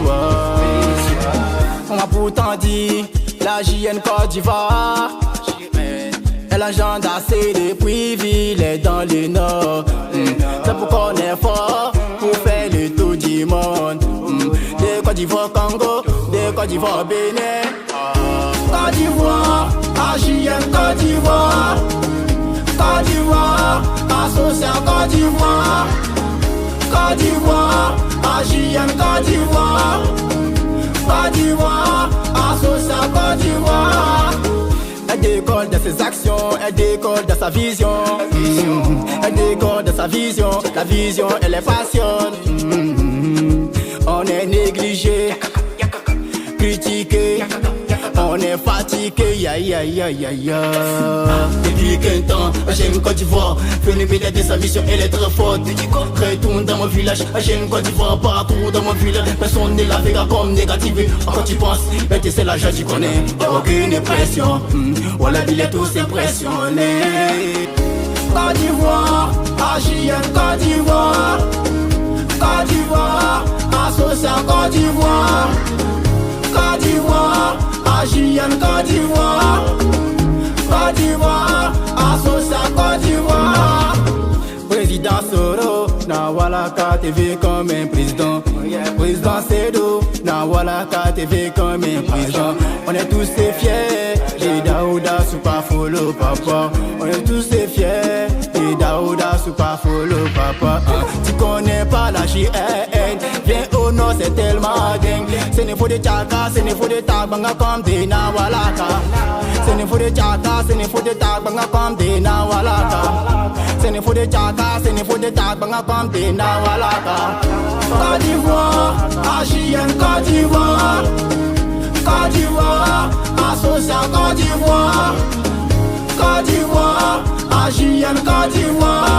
soir. On m'a pourtant dit, la JN Côte d'Ivoire, elle engendre assez de privilèges dans le Nord. C'est pourquoi on est fort pour faire le tour du monde. De Côte d'Ivoire Congo, de Côte d'Ivoire Bénin. Côte d'Ivoire, AJN Côte d'Ivoire. Côte d'Ivoire, association Côte d'Ivoire. Côte d'Ivoire, AJN Côte d'Ivoire. Côte d'Ivoire, association Côte d'Ivoire. Elle décolle de ses actions, elle décolle de sa vision. Elle décolle de sa vision, la vision elle est passionne. On est négligé, critiqué, on est fatigué, ya ya ya ya ya. Depuis qu'un temps, j'aime Côte d'Ivoire, venu m'aider de sa mission, elle est très forte. Retourne dans mon village, j'aime Côte d'Ivoire, partout dans mon village. Personne ne la verra comme négative. Quand tu penses, mais tu sais la joie, tu connais. Y'a aucune pression, voilà, il est tous impressionnés. Côte d'Ivoire, AJN Côte d'Ivoire. Côte d'Ivoire, association Côte d'Ivoire. Côte d'Ivoire, AJN Côte d'Ivoire. Côte d'Ivoire, association Côte d'Ivoire. Président Soro, na voilà KTV comme un président. Président Sedo, na voilà KTV comme un président. On est tous fiers, et Daouda Super Follow Papa. On est tous fiers, et Daouda Super Follow Papa. Tu connais pas la JN, viens au nord c'est tellement dingue. C'est ne faut de Tchaka, c'est ne faut de Tabanga comme des Nawalaka. C'est ne faut de Tchaka, c'est ne faut de Tabanga comme des Nawalaka. C'est ne faut de Tchaka, c'est ne faut de Tabanga comme des Nawalaka. Côte d'Ivoire, AJN Côte d'Ivoire. Côte d'Ivoire, association Côte d'Ivoire. Côte d'Ivoire, AJN Côte d'Ivoire.